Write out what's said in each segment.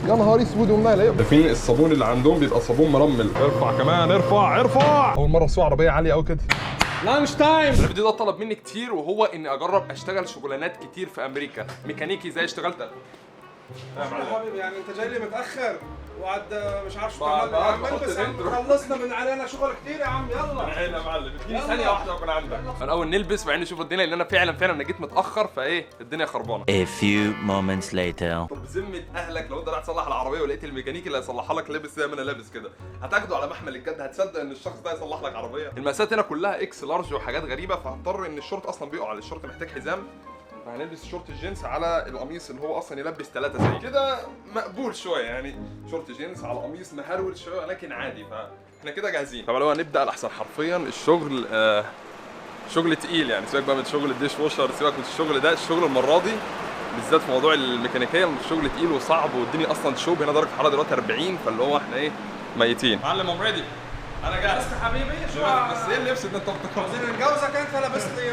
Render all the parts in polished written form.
يا نهار اسود ومنيل. ده في الصابون اللي عندهم بيبقى صابون مرمل. ارفع كمان، ارفع. اول مره اسوق عربيه عاليه قوي كده. لانش تايم. الفيديو ده طلب مني كتير، وهو اني اجرب اشتغل شغلانات كتير في امريكا، ميكانيكي زي اشتغلت. يا حبيبي يعني انت جاي لي متاخر وقعد مش عارف شو تعمل يا عم. البس خلصنا من علينا شغل كتير يا عم. يلا يا معلم اديني ثانيه واحده واكون عندك. من اول نلبس وبعدين نشوف الدنيا، لان انا فعلا انا جيت متاخر، فايه الدنيا خربانه. A few moments later. طب بذمه اهلك لو انت رايح تصلح العربيه ولقيت الميكانيكي اللي هيصلحها لك لابس زي ما انا لابس كده، هتاخده على محمل الجد؟ هتصدق ان الشخص ده يصلح لك عربيه؟ المقاسات هنا كلها اكس لارج وحاجات غريبه، فهضطر ان الشورت اصلا بيقع على الشورت، محتاج حزام، فهنلبس شورت الجينز على القميص اللي هو اصلا يلبس 3 زي كده، مقبول شويه يعني. شورت جينز على قميص مهرول شويه ولكن عادي، فاحنا كده جاهزين. طب لو هنبدا الاحسن حرفيا الشغل شغل تقيل يعني. سيبك بقى من شغل الديش ووشر، سيبك من الشغل ده. الشغل المره دي بالذات في موضوع الميكانيكيه الشغل تقيل وصعب، والدنيا اصلا شوب هنا درجه الحراره دلوقتي 40، فاللي هو احنا ايه ميتين. معلم ام ريدي، انا جاهز. بس حبيبي شو بس ايه اللبس ده انت عايزين نتجوزك انت لابس لي؟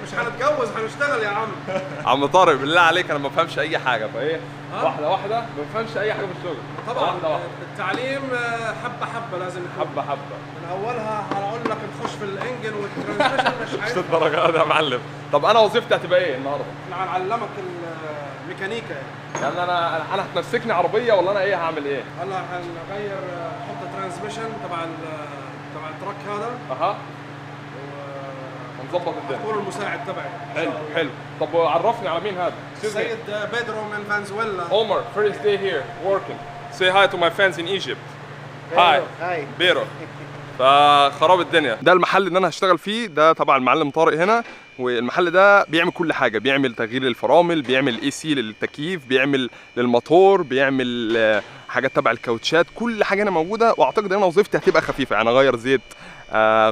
مش هنتجوز هنشتغل يا عم. عم طارق بالله عليك انا ما بفهمش اي حاجه، فايه واحده ما بفهمش اي حاجه في الشغل. طبعا واحدة. التعليم حبه لازم يكون. حبه من اولها هقول لك نخش في الانجن والترانسميشن مش مش هينفع. الدرجه دي يا معلم. طب انا وظيفتي هتبقى ايه النهارده؟ احنا هنعلمك الميكانيكا يعني انا هتمسكني عربيه ولا انا ايه هعمل ايه؟ هلا هنغير نحط ترانسميشن تبع التراك هذا. اها ونظبط الدنيا. هتكون المساعد تبعي. حلو. طب عرفني على مين هذا؟ سيد بيدرو من فنزويلا. Omar, first day here working. Say hi to my fans in Egypt. Hi. بيرو. فخراب الدنيا. ده المحل اللي انا هشتغل فيه، ده تبع المعلم طارق هنا، والمحل ده بيعمل كل حاجه، بيعمل تغيير للفرامل، بيعمل اي سي للتكييف، بيعمل للموتور، بيعمل حاجات تبع الكاوتشات، كل حاجه هنا موجوده. واعتقد ان انا وظيفتي هتبقى خفيفه يعني، اغير زيت،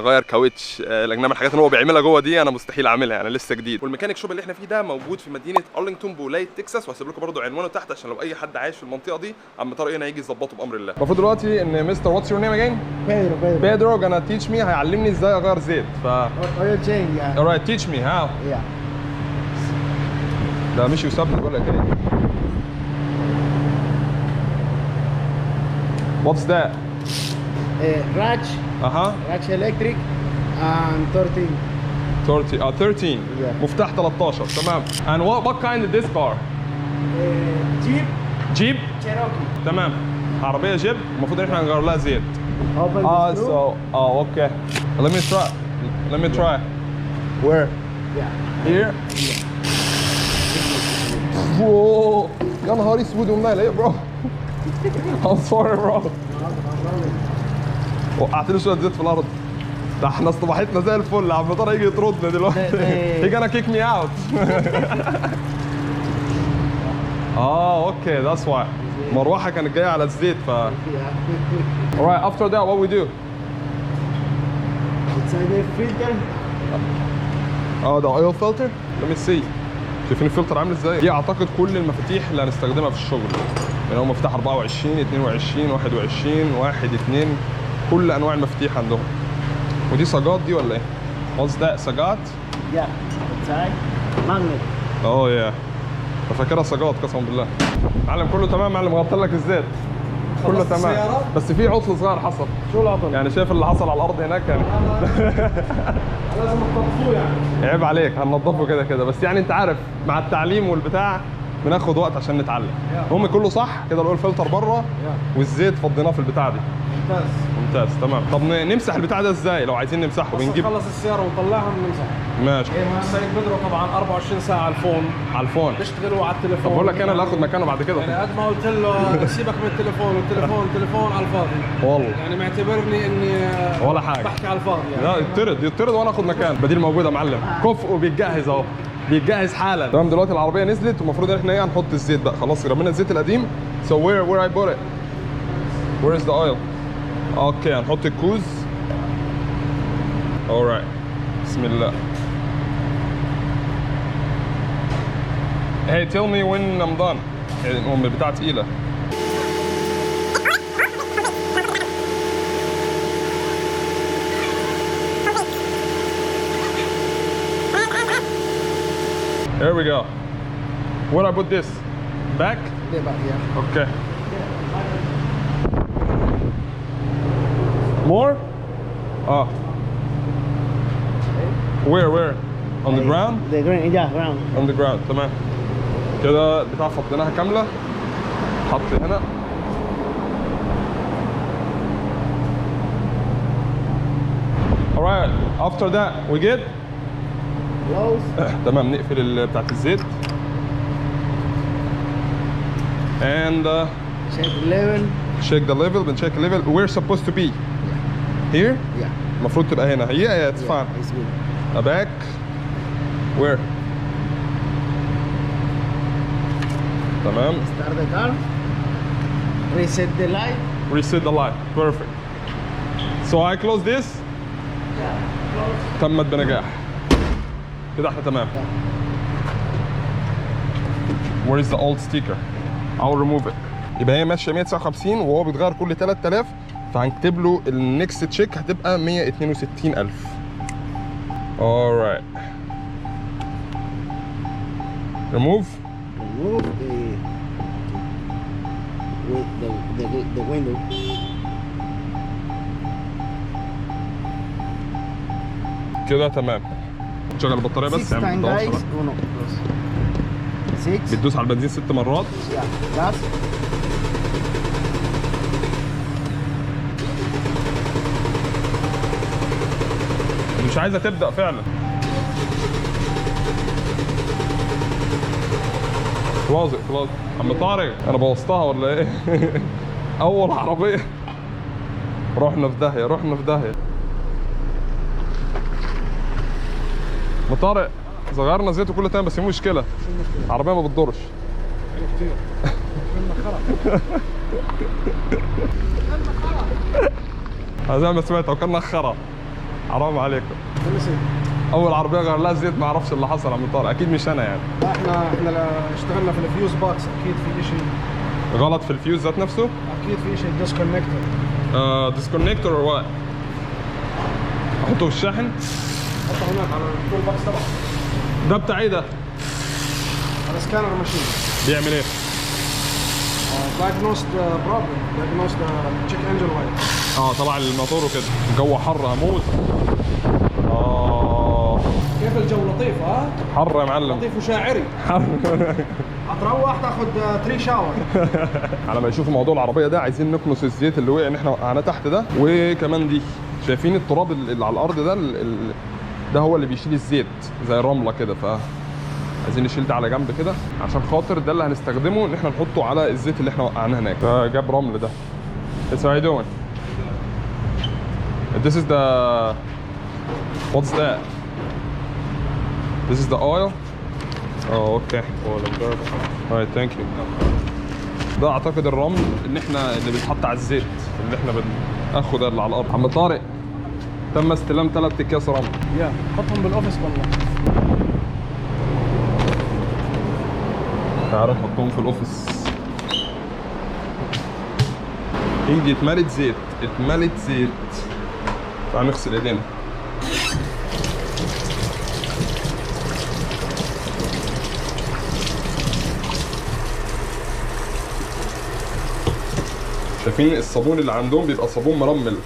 غير كاوتش، لكن الحاجات اللي هو بيعملها جوه دي انا مستحيل اعملها، انا لسه جديد. والميكانيك شوب اللي احنا فيه ده موجود في مدينه ارلينغتون بولايه تكساس، وهسيب لكم برده عنوانه تحت عشان لو اي حد عايش في المنطقه دي عم طارق هنا يجي يظبطه بامر الله. المفروض دلوقتي ان مستر واتس يور نيم اجين؟ بيدرو جانا تيتش مي، هيعلمني ازاي اغير زيت. oil change, yeah. alright teach me how. Yeah. ده مش يسابني بقول لك ايه. What's that? Ratch, Ratch electric, and 13. 13. Yeah. مفتاح 13 تمام. And what kind of this car? Jeep, جيب Cherokee. تمام. عربية جيب المفروض ان احنا نغير لها زيت. Open the screw. okay. Let me try. Where? Yeah. Here? Whoa. يا نهار اسود ومنيل ايه برو. I'm sorry bro. وقعت لي شويه زيت في الارض. ده احنا اصطباحتنا زي الفل، عم طارق يجي يطردنا دلوقتي. He gonna kick me out. اوكي that's why. مروحه كانت جايه على الزيت ف. Yeah. Alright, after that what we do? Inside the filter. ده oil filter. Let me see. شايفين الفلتر عامل ازاي؟ دي اعتقد كل المفاتيح اللي هنستخدمها في الشغل. يعني هو مفتاح 24 22 21 1 2 كل انواع المفاتيح عندهم. ودي صاجات دي ولا ايه؟ What's that؟ صاجات؟ Yeah. Inside. Magnet. يا فاكرها صاجات قسما بالله. معلم كله تمام معلم، غطى لك الزيت كله تمام، بس في عطل صغير حصل. شو العطل؟ يعني شايف اللي حصل على الارض هناك يعني. لازم تنظفوه يعني. عيب عليك هننضفه كده بس يعني انت عارف مع التعليم والبتاع بناخد وقت عشان نتعلم. المهم كله صح كده، الاول فلتر بره والزيت فضيناه في البتاع دي. ممتاز تمام. طب نمسح البتاع ده ازاي لو عايزين نمسحه؟ بنجيب نخلص السياره ونطلعها ونمسحها. ماشي. السيد بدرو طبعا 24 ساعه على الفون. على الفون بيشتغلوا على التليفون. طب بقول لك انا اللي هاخد مكانه بعد كده. يعني قد ما قلت له سيبك من التليفون والتليفون على الفاضي. والله يعني معتبرني اني ولا حاجه بحكي على الفاضي يعني. لا يطرد وانا اخد مكان. بديل موجود يا معلم، كفء وبيتجهز اهو، بيتجهز حالا. تمام دلوقتي العربيه نزلت ومفروض ان احنا ايه هنحط الزيت بقى. خلاص رمينا الزيت القديم. So where I put it? Where is the oil? اوكي هنحط الكوز. alright بسم الله. Hey tell me when I'm done. البتاعة تقيلة. Here we go. Where I put this? Back? Yeah, back, yeah. Okay. More? Ah. Where? On the ground? The ground, yeah, ground. On the ground. تمام. كده البتاع فضيناها كاملة. حط هنا. Alright. After that, we good? Close. تمام. نقفل بتاعت الزيت. And Check the level. check the level. بنcheck the level. We're supposed to be here. Yeah. المفروض تبقى هنا. Yeah, it's Yeah, fine. it's good. Back. Where? تمام. Start the car. Reset the light. Reset the light. Perfect. So I close this. تمت بنجاح. كده احنا تمام. Where is the old sticker? I'll remove it. يبقى هي ماشيه 159 وهو بيتغير كل 3000 فهنكتب له النكست تشيك هتبقى 162000. Alright. Remove. Remove the window. كده تمام. نشغل البطاريه بس 6 يعني time ما guys. تدورش. 6. بتدوس على البنزين 6 مرات. Yeah. Gas. مش عايزه تبدا فعلا. كلوزت. عم طارق انا بوظتها ولا ايه؟ اول عربيه رحنا في داهيه. مطارق صغرنا زيته كل تاني بس في مشكله العربيه ما بتضرش. زي ما سمعت وكلنا خرا. حرام عليكم. اول عربيه غير لها زيت ما اعرفش اللي حصل يا عم طارق. اكيد مش انا يعني. احنا اشتغلنا في الفيوز بوكس، اكيد في شيء غلط في الفيوز ذات نفسه. اكيد في شيء ديسكونكتور. ديسكونكتور اور وات؟ احطه في الشاحن. حطه هناك على التول بوكس تبعه. ده بتاع ايه ده؟ على سكانر ماشين. بيعمل ايه؟ دايجنوست بروبلم، دايجنوست تشيك انجن لايت. طبعا الموتور وكده. الجو حر هموت. كيف الجو لطيف ها؟ حر يا معلم. لطيف وشاعري. حر. هتروح تاخذ 3 شاور. على ما يشوفوا موضوع العربيه ده عايزين نكنس الزيت اللي وقع ان احنا وقعناه تحت ده، وكمان دي شايفين التراب اللي على الارض ده ده هو اللي بيشيل الزيت زي الرمله كده، عايزين نشيل ده على جنب كده عشان خاطر ده اللي هنستخدمه ان احنا نحطه على الزيت اللي احنا وقعناه هناك. فجاب رمل ده. It's how you doing? This is the what's that? This is the oil? Oh, okay. Alright, thank you. ده اعتقد الرمل ان احنا اللي بيتحط على الزيت اللي احنا بناخد اللي على الارض. عم طارق تم استلام 3 اكياس رمل. يا حطهم بالاوفيس والله. تعال نحطهم في الاوفيس. ايدي اتملت زيت. تعال نغسل ايدينا. شايفين الصابون اللي عندهم بيبقى صابون مرمل.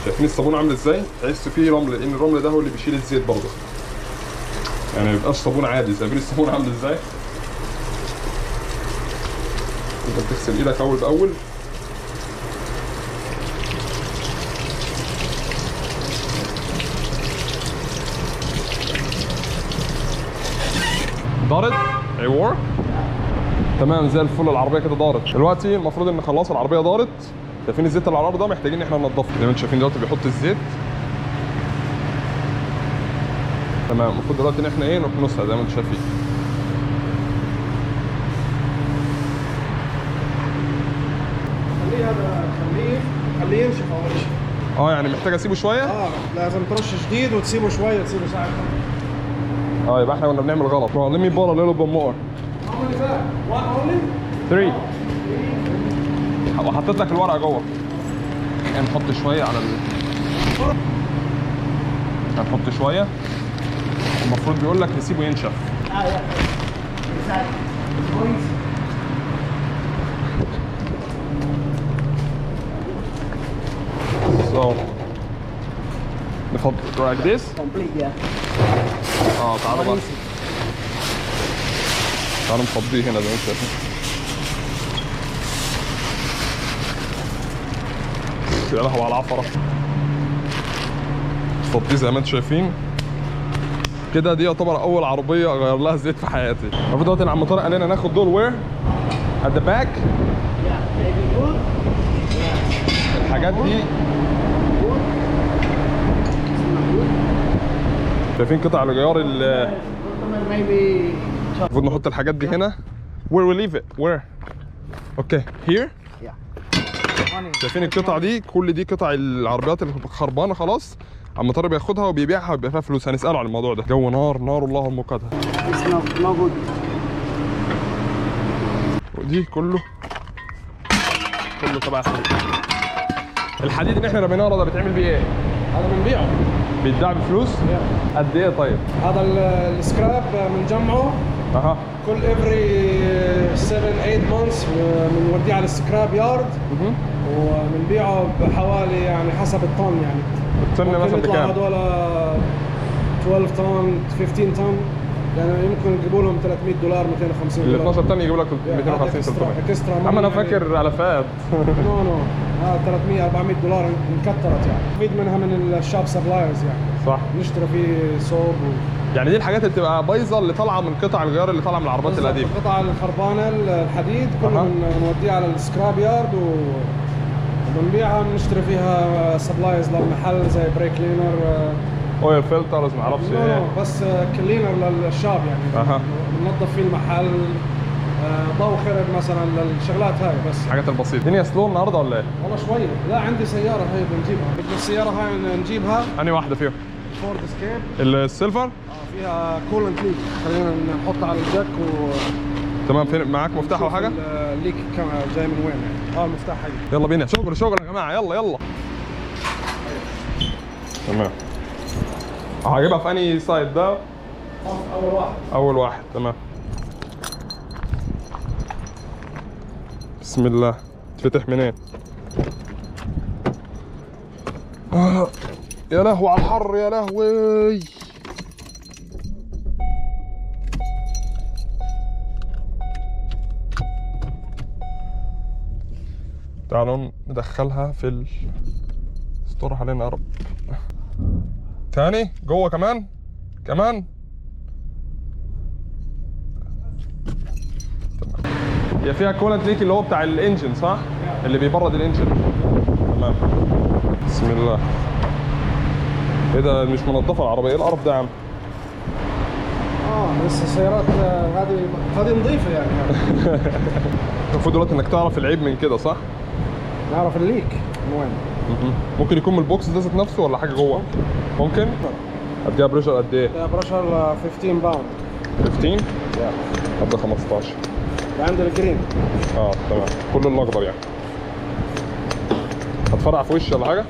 شايفين الصابون عامل ازاي؟ تحسوا فيه رمل لان الرمل ده هو اللي بيشيل الزيت برضه. يعني ما بيبقاش صابون عادي. شايفين الصابون عامل ازاي؟ انت بتغسل ايدك اول باول. دارت؟ ايوه تمام زي الفل. العربيه كده دارت. دلوقتي المفروض ان خلاص العربيه دارت. شايفين الزيت اللي على الارض ده محتاجين ان احنا ننضفه. زي ما انتم شايفين دلوقتي بيحط الزيت. تمام. المفروض دلوقتي ان احنا نكنسها زي ما انتم شايفين. خليه ينشف اول شيء. يعني محتاج اسيبه شويه. لازم ترش جديد وتسيبه شويه، تسيبه ساعه. يبقى احنا كنا بنعمل غلط. Let me put a little bit more. How many is that? 1 only? 3. وحطيت لك الورقه جوه. نحط شويه على هنحط شويه. المفروض بيقول لك نسيبه ينشف. like this. Complete, yeah. تعالوا بقى. تعالوا نفضيه هنا زي ما انتم شايفين. يا لهوي على العفرة. نفضيه زي ما انتم شايفين. كده دي يعتبر أول عربية أغير لها زيت في حياتي. المفروض دلوقتي عم طارق قال لنا ناخد دول وير at the back. الحاجات دي شايفين قطع الغيار المفروض نحط الحاجات دي هنا. Where we leave it? Where? Okay, here. شايفين القطع دي؟ كل دي قطع العربيات اللي خربانه خلاص. عم طارق بياخدها وبيبيعها وبيبقى فيها فلوس. هنسأله عن الموضوع ده. جو نار نار الله المقدها. ودي كله تبع الحديد. الحديد اللي احنا رميناه ده بيتعمل بيه ايه؟ هذا بنبيعه. بيتباع بفلوس؟ قد ايه طيب؟ هذا السكراب بنجمعه كل every 7-8 months بنوديه على السكراب يارد وبنبيعه بحوالي يعني حسب الطن يعني. الطن مثلا بكام؟ هذول 12 طن 15 طن يعني يمكن يجيبوا لهم $300 250 ال 12 طن يجيبوا لك 250 300. اما انا فاكر الافات. نو هذا 300 $400 انكترت يعني. نستفيد منها من الشاب سبلايرز يعني. صح. نشتري فيه صوب يعني دي الحاجات اللي بتبقى بايظه اللي طالعه من قطع الغيار اللي طالعه من العربيات القديمه. القطع الخربانه الحديد كله بنوديها على السكراب يارد وبنبيعها. بنشتري فيها سبلايز للمحل زي بريك لينر اويل فلترز ما اعرفش ايه. بس كلينر للشاب يعني. بننظف فيه المحل ضوء خرب مثلا للشغلات هاي بس. الحاجات البسيطه. الدنيا سلو النهارده ولا ايه؟ والله شويه. لا عندي سياره هاي بنجيبها. بدنا السياره هاي نجيبها. انهي واحده فيهم؟ فورد اسكيب السيلفر؟ فيها كولنت ليك. خلينا نحطها على الجاك تمام. فين معاك مفتاح او حاجه؟ الليك جاي من وين يعني؟ المفتاح هي. يلا بينا شغل يا جماعه. يلا تمام. هجيبها في انهي سايد ده؟ اول واحد تمام. بسم الله. تفتح منين؟ يا لهوي على الحر يا لهوي. تعالوا ندخلها في استر علينا يا رب. تاني جوه كمان تمام. هي فيها كولنت ليك اللي هو بتاع الانجن صح؟ اللي بيبرد الانجن. تمام. بسم الله. ايه ده مش منظفه العربيه؟ ايه القرف ده يا عم؟ بس السيارات هذه نظيفه يعني. المفروض دلوقتي انك تعرف العيب من كده صح؟ نعرف الليك من وين. ممكن يكون من البوكس ده ذات نفسه ولا حاجه جوه؟ ممكن؟ اديها بريشر قد ايه؟ اديها بريشر 15 باوند. 15؟ ابدا 15. ده عند الجرين. تمام. كل الاخضر يعني. هتفرقع في وشي ولا حاجه؟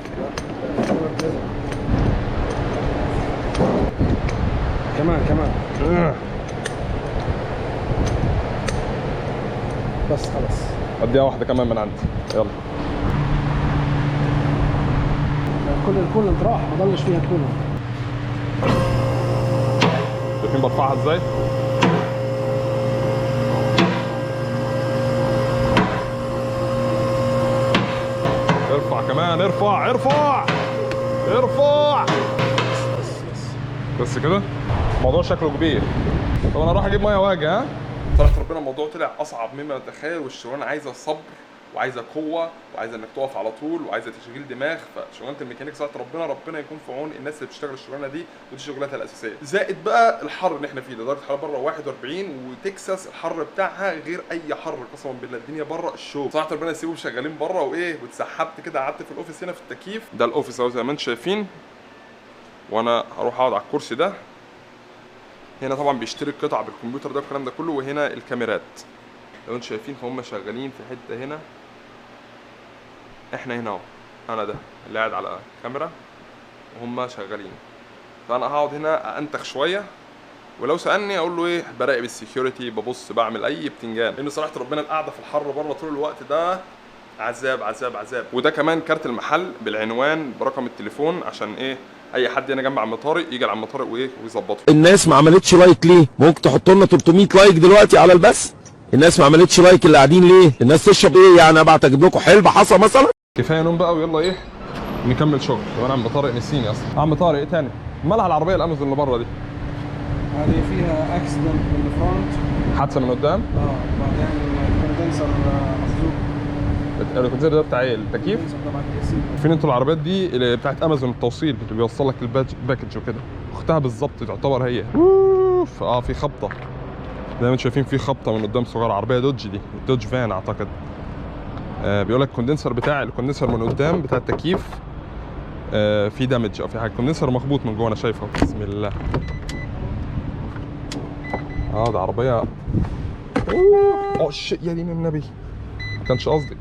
كمان بس خلاص. اديها واحده كمان من عندي. يلا. كل الكولنت راح ما ضلش فيها كولنت. شايفين برفعها ازاي؟ ارفع كمان. ارفع بس كده. الموضوع شكله كبير. طب انا اروح اجيب ميه واجي. صراحه ربنا الموضوع طلع اصعب مما نتخيل. والشغلانه عايزه صبر وعايزه قوه وعايزه انك تقف على طول وعايزه تشغيل دماغ. فشغلانه الميكانيك صراحه ربنا يكون في عون الناس اللي بتشتغل الشغلانه دي. ودي شغلتها الاساسيه. زائد بقى الحر اللي احنا فيه ده. درجه الحراره بره 41 وتكساس الحر بتاعها غير اي حر قسما بالله. الدنيا بره الشوق. صراحه ربنا يسيبهم شغالين بره وايه. واتسحبت كده قعدت في الاوفيس هنا في التكييف. ده الاوفيس اهو زي ما انتم شايفين. وانا هروح اقعد على الكرسي ده. هنا طبعا بيشتري القطع بالكمبيوتر ده والكلام ده كله. وهنا الكاميرات لو انتم شايفين فهم شغالين في حته هنا. احنا هنا اهو. انا ده اللي قاعد على كاميرا وهم شغالين. فانا هقعد هنا انتخ شويه. ولو سالني اقول له ايه براقب السكيورتي ببص بعمل اي بتنجان. لان صراحه ربنا القعده في الحر بره طول الوقت ده عذاب عذاب عذاب. وده كمان كارت المحل بالعنوان برقم التليفون، عشان ايه اي حد هنا جنب عم طارق يجي لعم طارق وايه ويظبطه. الناس ما عملتش لايك ليه؟ ممكن تحطوا لنا 300 لايك دلوقتي على البث. الناس ما عملتش لايك اللي قاعدين ليه؟ الناس تشرب ايه يعني؟ ابعت اجيب لكم حلبة حصى مثلا؟ كفايه نوم بقى ويلا ايه نكمل شغل. وانا عم طارق نسيني اصلا. عم طارق ايه تاني؟ مالها العربيه الامازون اللي بره دي؟ هذه فيها اكسيدنت من الفرونت. حادثه من قدام؟ بعدين الكوندنسر مخزوق. الكونتينر ده بتاع ايه؟ التكييف؟ فين انتوا العربيات دي اللي بتاعت امازون التوصيل اللي بيوصل لك الباكج وكده؟ اختها بالظبط تعتبر هي. اوف في خبطه زي ما انتم شايفين، في خبطه من قدام صغيره. عربيه دوج دي، دوج فان اعتقد. بيقول لك الكوندنسر من قدام بتاع التكييف في دامج او في حاجه. الكوندنسر مخبوط من جوه انا شايفه. بسم الله. ده عربيه. اوه شيت يا دين النبي، ما كانش قصدي.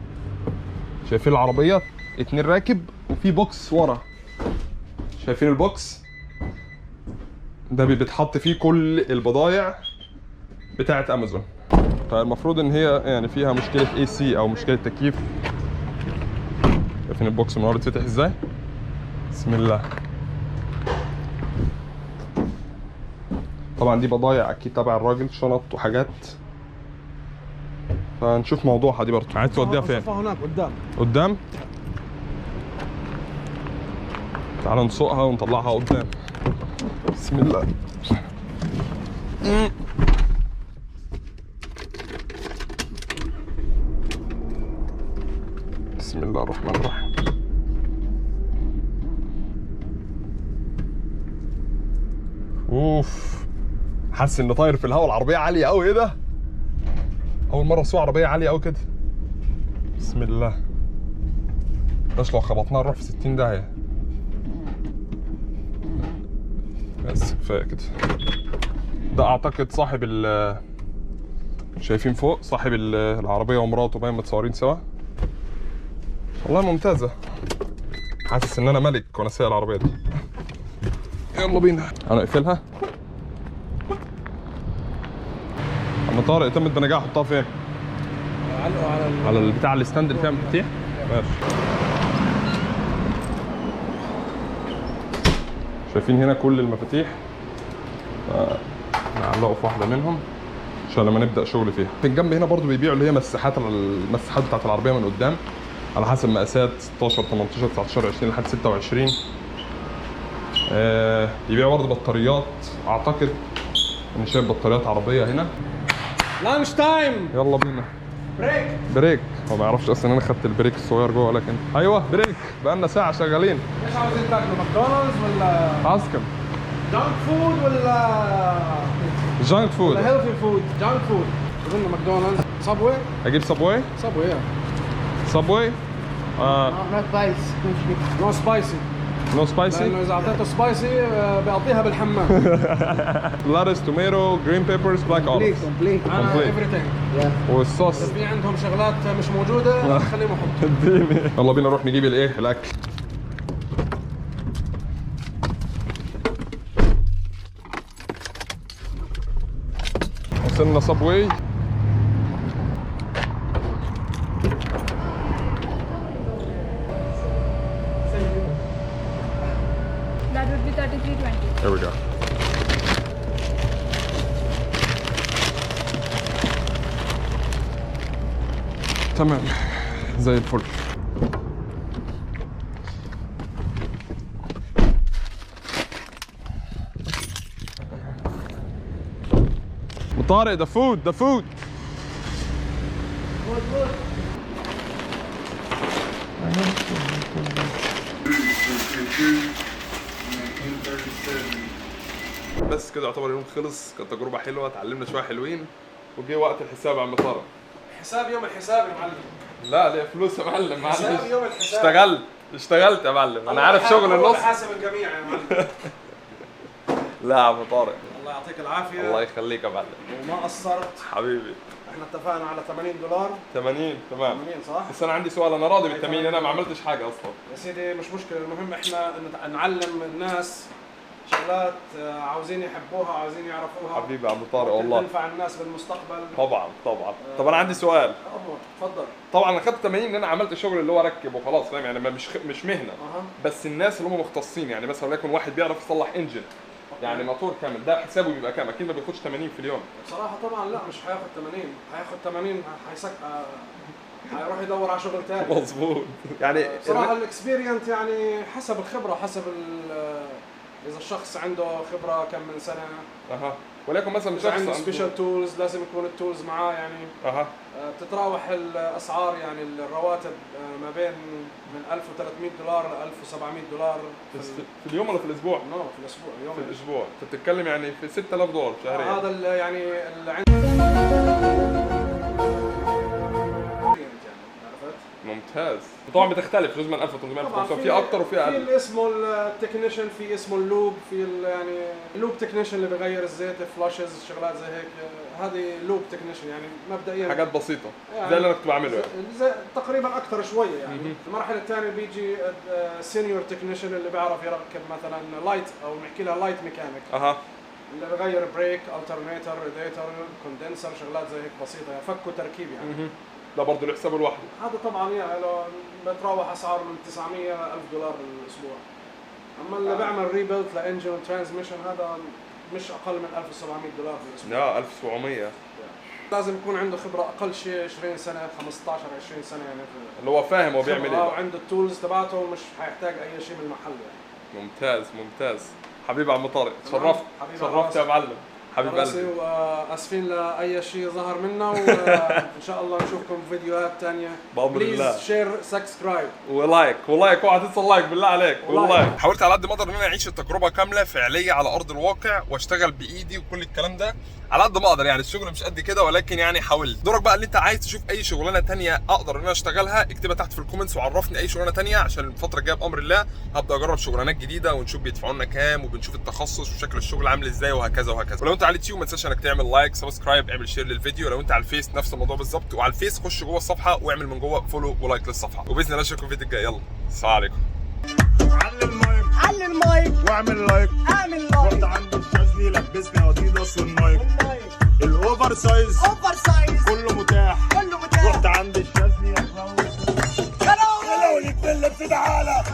شايفين العربيه 2 راكب وفي بوكس ورا. شايفين البوكس ده بيتحط فيه كل البضايع بتاعت امازون. فالمفروض ان هي يعني فيها مشكله اي سي او مشكله تكييف. شايفين البوكس من ورا اتفتح ازاي؟ بسم الله. طبعا دي بضايع اكيد تبع الراجل، شنط وحاجات. فنشوف موضوعها دي برضه. عايز توديها فين؟ هناك قدام. تعالوا نسوقها ونطلعها قدام. بسم الله. بسم الله الرحمن الرحيم. اوف، حاسس ان طاير في الهواء. العربيه عاليه قوي. ايه ده؟ اول مره اسوق عربيه عاليه قوي كده. بسم الله. بس لو خبطناها نروح في 60 داهيه. بس كفايه كده. ده اعتقد صاحب ال شايفين فوق صاحب العربيه ومراته باين متصورين سوا. والله ممتازه. حاسس ان انا ملك وانا سايق العربيه دي. يلا بينا. انا اقفلها. عم طارق تمت بنجاح. احطها فين؟ علقوا على البتاع الستاند اللي فيها مفاتيح. ماشي. شايفين هنا كل المفاتيح. نعلقه في واحده منهم عشان لما نبدا شغل فيها. في الجنب هنا برضو بيبيعوا اللي هي المساحات بتاعت العربيه من قدام على حسب مقاسات 16 18 19 20 لحد 26. بيبيعوا برضو بطاريات. اعتقد ان شايف بطاريات عربيه هنا. لانش تايم. يلا بينا. بريك. هو ما يعرفش اصلا انا خدت البريك الصغير جوه. لكن ايوه بريك. بقالنا ساعه شغالين. ايش عاوزين تاكلوا؟ ماكدونالدز ولا اسكن جانك فود ولا جانك فود؟ ولا هيلثي فود؟ جانك فود. اظن ماكدونالدز. صابوي. اجيب صابوي. صابوي. not spice. نو سبايسي. نو سبايسي. لانه اذا اعطيته سبايسي بيقضيها بالحمام. لارس توميتو جرين بيبرز بلاك اوليفز. Complete. انا Complete. everything. والصوص اذا في عندهم شغلات مش موجوده خليهم يحطوا. اديني. يلا بينا نروح نجيب الايه الاكل. وصلنا صابوي. That would be 33.20. There we go. تمام زي الفل. طارق the food. بس كده يعتبر اليوم خلص. كانت تجربة حلوة، اتعلمنا شوية حلوين. وجه وقت الحساب يا عم طارق. حساب يوم الحساب يا معلم. لا ليه فلوس يا معلم. معلش حساب يوم الحساب. اشتغلت يا معلم. انا عارف شغل النص. حاسب الجميع يا معلم. لا يا عم طارق الله يعطيك العافيه. الله يخليك يا معلم. وما قصرت. حبيبي. احنا اتفقنا على $80. 80 تمام. 80 صح؟ بس انا عندي سؤال. انا راضي بال80. انا ما عملتش حاجه اصلا. يا سيدي مش مشكله. المهم احنا نعلم الناس شغلات عاوزين يحبوها، عاوزين يعرفوها. حبيبي يا عم طارق والله. تنفع الناس بالمستقبل. طبعا. طب انا عندي سؤال. تفضل. طبعا انا خدت تمارين ان انا عملت شغل اللي هو اركب وخلاص، فاهم يعني مش مهنه. بس الناس اللي هم مختصين، يعني مثلا وليكن واحد بيعرف يصلح انجن يعني موتور كامل، ده حسابه بيبقى كام؟ اكيد ما بياخدش 80 في اليوم. بصراحه طبعا لا، مش هياخد 80، هياخد 80 هيروح يدور على شغل ثاني. مظبوط. يعني بصراحه الاكسبيرينس يعني حسب الخبره، حسب اذا الشخص عنده خبره كم من سنه. ولكن مثلا اذا عنده سبيشال تولز لازم يكون التولز معاه يعني. بتتراوح الاسعار يعني الرواتب ما بين من 1300 دولار ل 1700 دولار في اليوم ولا في الاسبوع؟ في الاسبوع. اليوم في الاسبوع انت بتتكلم يعني في 6000 دولار شهريا. هذا يعني اللي عنده. ممتاز. طبعا بتختلف، لازم 1800 1500 في اكتر وفي اقل. في اللي اسمه التكنيشن، في اسمه اللوب، في يعني اللوب تكنيشن اللي بغير الزيت، فلاشز، شغلات زي هيك. هذه لوب تكنيشن يعني مبدئيا حاجات بسيطه يعني زي اللي انا كنت بعمله يعني. تقريبا اكثر شويه يعني. المرحله الثانيه بيجي سينيور تكنيشن اللي بيعرف يركب مثلا لايت، او نحكي لها لايت ميكانيك. اللي بغير بريك، الترنيتر، راديتر، كوندنسر، شغلات زي هيك بسيطه يعني، فك وتركيب يعني. ده برضه له حسابه لوحده. هذا طبعا يعني لو بتراوح اسعار من 900 ل 1000 دولار بالاسبوع. اما اللي بيعمل ريبيلت لانجن وترانسميشن هذا مش اقل من 1700 دولار بالاسبوع. لا 1700. لازم يكون عنده خبره اقل شيء 20 سنه، 15 20 سنه يعني، اللي هو فاهم هو بيعمل ايه وعنده التولز تبعته ومش حيحتاج اي شيء من المحل يعني. ممتاز ممتاز. حبيبي عم طارق، تشرفت يا معلم. حبيب قلبي، واسفين لاي شيء ظهر منا، وان شاء الله نشوفكم في فيديوهات ثانيه. بامر الله. بليز شير، سبسكرايب ولايك اوعى تنسى اللايك بالله عليك. والله حاولت على قد ما اقدر ان انا اعيش التجربه كامله فعليه على ارض الواقع، واشتغل بايدي وكل الكلام ده على قد ما اقدر. يعني الشغل مش قد كده، ولكن يعني حاولت. دورك بقى اللي انت عايز تشوف اي شغلانه ثانيه اقدر ان انا اشتغلها، اكتبها تحت في الكومنتس وعرفني اي شغلانه ثانيه، عشان الفتره الجايه بامر الله هبدا اجرب شغلانات جديده، ونشوف بيدفعوا لنا كام، وبنشوف التخصص وشكل الشغل عامل ازاي، وهكذا وهكذا. ولو انت على اليوتيوب ما تنساش انك تعمل لايك، سبسكرايب، اعمل شير للفيديو. لو انت على الفيس نفس الموضوع بالظبط، وعلى الفيس خش جوه الصفحه واعمل من جوه فولو ولايك للصفحه. وباذن الله اشوفكم في الفيديو الجاي. يلا السلام عليكم. علي المايك واعمل لايك، رحت عند الشاذلي لبسني اديداس والنايك، الاوفر سايز كله متاح.